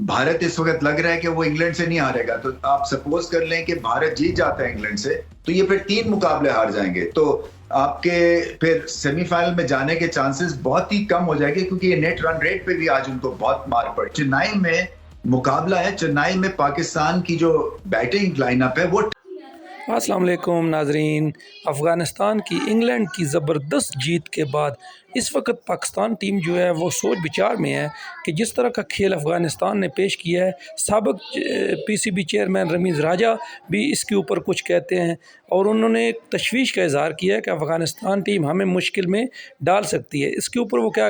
भारत इस वक्त लग रहा है कि वो इंग्लैंड से नहीं हारेगा, तो आप सपोज कर लें कि भारत जीत जाता है इंग्लैंड से, तो ये फिर 3 मुकाबले हार जाएंगे, तो आपके फिर सेमीफाइनल में जाने के चांसेस बहुत ही कम हो जाएंगे, क्योंकि ये नेट रन रेट पे भी आज उनको बहुत मार पड़ी। चेन्नई में मुकाबला है, चेन्नई में पाकिस्तान की जो बैटिंग लाइनअप है वो अस्सलाम वालेकुम नाजरीन। अफ़गानिस्तान की इंग्लैंड की ज़बरदस्त जीत के बाद इस वक्त पाकिस्तान टीम जो है वो सोच विचार में है कि जिस तरह का खेल अफ़गानिस्तान ने पेश किया है, साबिक़ पीसीबी चेयरमैन रमीज़ राजा भी इसके ऊपर कुछ कहते हैं और उन्होंने एक तशवीश का इज़हार किया है कि अफ़गानिस्तान टीम हमें मुश्किल में डाल सकती है। इसके ऊपर वो क्या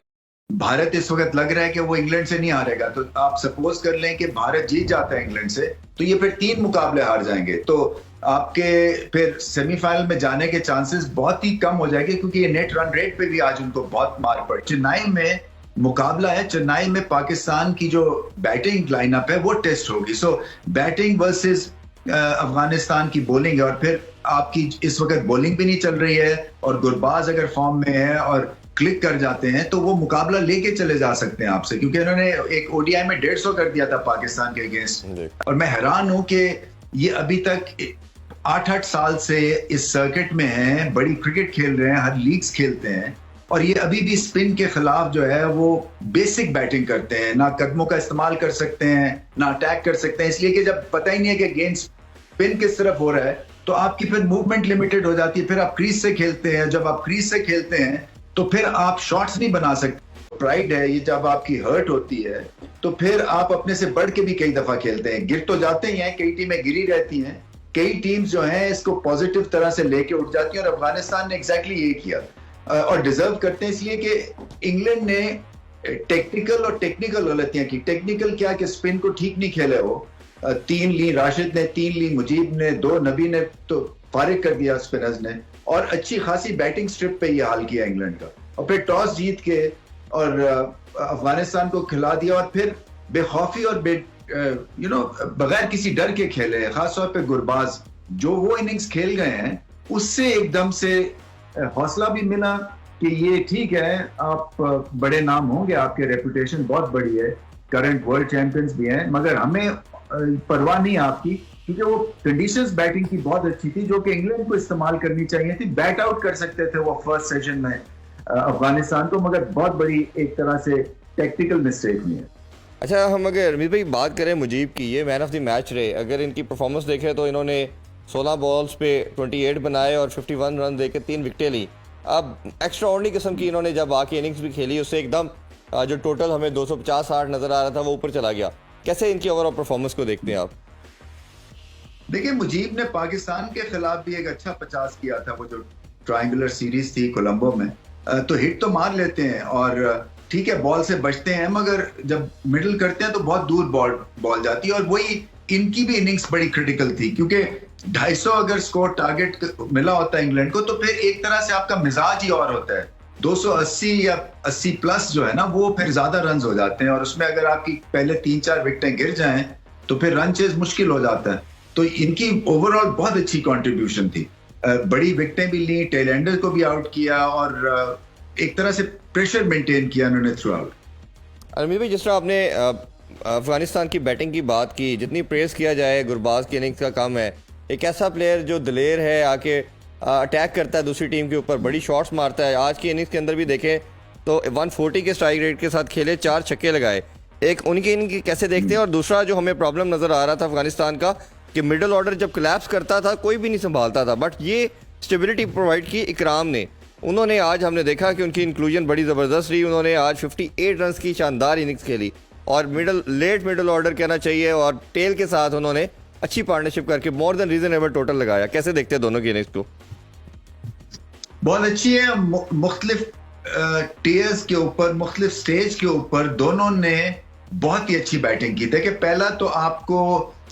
भारत इस वक्त लग रहा है कि वो इंग्लैंड से नहीं हारेगा, तो आप सपोज कर लें कि भारत जीत जाता है इंग्लैंड से, तो ये फिर 3 मुकाबले हार जाएंगे, तो आपके फिर सेमीफाइनल में जाने के चांसेस बहुत ही कम हो जाएंगे, क्योंकि ये नेट रन रेट पे भी आज उनको बहुत मार पड़ी। चेन्नई में मुकाबला है, चेन्नई में पाकिस्तान की जो बैटिंग लाइनअप है वो टेस्ट होगी। सो बैटिंग वर्सेस अफगानिस्तान की बॉलिंग है, और फिर आपकी इस वक्त बॉलिंग भी नहीं चल रही है, और गुरबाज अगर फॉर्म में है और क्लिक कर जाते हैं तो वो मुकाबला लेके चले जा सकते हैं आपसे, क्योंकि उन्होंने एक ओडीआई में 150 कर दिया था पाकिस्तान के अगेंस्ट। और मैं हैरान हूं कि ये अभी तक 8-8 साल से इस सर्किट में हैं, बड़ी क्रिकेट खेल रहे हैं, हर लीग्स खेलते हैं, और ये अभी भी स्पिन के खिलाफ जो है वो बेसिक बैटिंग करते हैं, ना कदमों का इस्तेमाल कर सकते हैं ना अटैक कर सकते हैं, इसलिए कि जब पता ही नहीं है कि गेंद स्पिन किस तरफ हो रहा है तो आपकी फिर मूवमेंट लिमिटेड हो जाती है। फिर आप क्रीज से खेलते हैं, जब आप क्रीज से खेलते हैं तो फिर आप शॉट्स नहीं बना सकते। प्राइड है ये, जब आपकी हर्ट होती है तो फिर आप अपने से बढ़ के भी कई दफा खेलते हैं, गिर तो जाते ही हैं, कई टीमें गिरी रहती हैं, कई टीम्स जो हैं इसको पॉजिटिव तरह से लेके उठ जाती हैं, और अफगानिस्तान ने एग्जैक्टली ये किया और डिजर्व करते हैं, इसलिए कि इंग्लैंड ने टेक्निकल और टेक्निकल गलतियां की। टेक्निकल क्या कि स्पिन को ठीक नहीं खेले, वो 3 ली राशिद ने, 3 ली मुजीब ने, 2 नबी ने तो फारिग कर दिया स्पिनर्स ने, और अच्छी खासी बैटिंग स्ट्रिप पे ये हाल किया इंग्लैंड का, और फिर टॉस जीत के और अफगानिस्तान को खिला दिया, और फिर बेखौफी और बगैर किसी डर के खेले, खासतौर पे गुरबाज जो वो इनिंग्स खेल गए हैं उससे एकदम से हौसला भी मिला कि ये ठीक है, आप बड़े नाम होंगे, आपके रेपुटेशन बहुत बड़ी है, करंट वर्ल्ड चैंपियंस भी हैं, मगर हमें परवाह नहीं आपकी, क्योंकि वो कंडीशंस बैटिंग की बहुत अच्छी थी जो कि इंग्लैंड को इस्तेमाल करनी चाहिए थी। बैट आउट कर सकते थे वो फर्स्ट सेशन में अफगानिस्तान को, मगर बहुत बड़ी एक तरह से टेक्टिकल मिस्टेक नहीं है। अच्छा, हम अगर रमीज भाई बात करें मुजीब की, ये मैन ऑफ द मैच रहे। अगर इनकी परफॉर्मेंस देखें तो इन्होंने 16 बॉल्स पे 28 बनाए और 51 रन देके 3 विकेटें ली। अब एक्स्ट्रा ऑर्डिनरी किस्म की इन्होंने जब आके इनिंग्स भी खेली, उससे एकदम जो टोटल हमें 250-60 नज़र आ रहा था वो ऊपर चला गया। कैसे इनकी ओवरऑल परफॉर्मेंस को देखते हैं आप? देखिए, मुजीब ने पाकिस्तान के खिलाफ भी एक अच्छा 50 किया था, वो जो ट्रायंगुलर सीरीज थी कोलंबो में, तो हिट तो मार लेते हैं और ठीक है बॉल से बचते हैं, मगर जब मिडिल करते हैं तो बहुत दूर बॉल जाती है, और वही इनकी भी इनिंग्स बड़ी क्रिटिकल थी, क्योंकि 250 अगर स्कोर टारगेट मिला होता है इंग्लैंड को तो फिर एक तरह से आपका मिजाज ही और होता है। 280 या 80 प्लस जो है ना, वो फिर ज्यादा रन हो जाते हैं, और उसमें अगर आपकी पहले 3-4 विकेटें गिर जाएं तो फिर रन चेज मुश्किल हो जाता है। तो इनकी ओवरऑल बहुत अच्छी कंट्रीब्यूशन थी, बड़ी विकेटें भी ली, टेल एंडर को भी आउट किया, और एक तरह से प्रेशर मेंटेन किया उन्होंने थ्रू आउट। अरमीन भाई, जिस तरह आपने अफगानिस्तान की बैटिंग की बात की, जितनी प्रेस किया जाए गुरबाज की इनिंग्स का कम है। एक ऐसा प्लेयर जो दिलेर है, आके अटैक करता है दूसरी टीम के ऊपर, बड़ी शॉट्स मारता है। आज की इनिंग्स के अंदर भी देखें तो 140 के स्ट्राइक रेट के साथ खेले, 4 छक्के लगाए। एक उनकी इनिंग कैसे देखते हैं? और दूसरा जो हमें प्रॉब्लम नज़र आ रहा था अफगानिस्तान का कि मिडल ऑर्डर जब कोलैप्स करता था कोई भी नहीं संभालता था, बट ये स्टेबिलिटी प्रोवाइड की इकराम ने। उन्होंने आज हमने देखा कि उनकी इंक्लूजन बड़ी ज़बरदस्त रही। उन्होंने आज 58 रन की शानदार इनिंग्स खेली, और लेट मिडल ऑर्डर कहना चाहिए, और टेल के साथ उन्होंने अच्छी पार्टनरशिप करके मोर देन रीजनेबल टोटल लगाया। कैसे देखते हैं दोनों की इनिंग्स को? बहुत अच्छी है, मुख्तलिफ टीयर्स के ऊपर, मुख्तलिफ स्टेज के ऊपर दोनों ने बहुत ही अच्छी बैटिंग की। देखिए, पहला तो आपको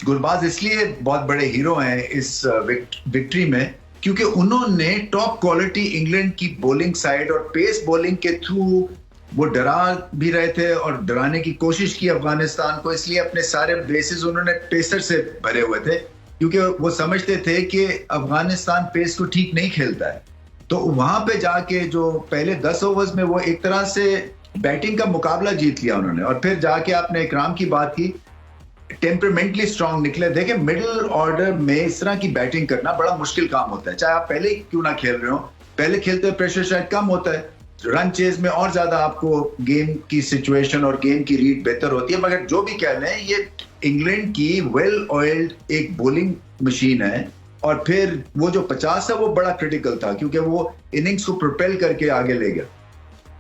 गुरबाज इसलिए बहुत बड़े हीरो हैं इस विक्ट्री में, क्योंकि उन्होंने टॉप क्वालिटी इंग्लैंड की बॉलिंग साइड और पेस बॉलिंग के थ्रू वो डरा भी रहे थे और डराने की कोशिश की अफगानिस्तान को, इसलिए अपने सारे बेसिस उन्होंने पेसर से भरे हुए थे, क्योंकि वो समझते थे कि अफगानिस्तान पेस को ठीक नहीं खेलता है। तो वहां पे जाके जो पहले 10 ओवर्स में वो एक तरह से बैटिंग का मुकाबला जीत लिया उन्होंने, और फिर जाके आपने इकराम की बात की, टेम्परमेंटली स्ट्रांग निकले। देखें, मिडिल ऑर्डर में इस तरह की बैटिंग करना बड़ा मुश्किल काम होता है, चाहे आप पहले क्यों ना खेल रहे हो। पहले खेलते हुए प्रेशर शायद कम होता है, रन चेज में और ज्यादा आपको गेम की सिचुएशन और गेम की रीड बेहतर होती है। मगर जो भी कह लें, ये इंग्लैंड की वेल ऑयल्ड एक बॉलिंग मशीन है, और फिर वो जो 50 है वो बड़ा क्रिटिकल था, क्योंकि वो इनिंग्स को प्रोपेल करके आगे ले गया।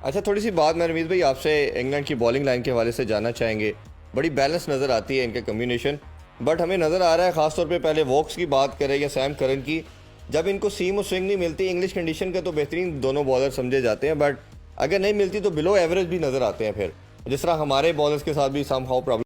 अच्छा, थोड़ी सी बात मैं रमीज भाई आपसे इंग्लैंड की बॉलिंग लाइन के हवाले से जानना चाहेंगे। बड़ी बैलेंस नज़र आती है इनका कम्बिनेशन, बट हमें नज़र आ रहा है ख़ासतौर पे पहले वॉक्स की बात करें या सैम करन की, जब इनको सीम और स्विंग नहीं मिलती, इंग्लिश कंडीशन के तो बेहतरीन दोनों बॉलर समझे जाते हैं, बट अगर नहीं मिलती तो बिलो एवरेज भी नज़र आते हैं। फिर जिस तरह हमारे बॉलर्स के साथ भी सम हाउ प्रॉब्लम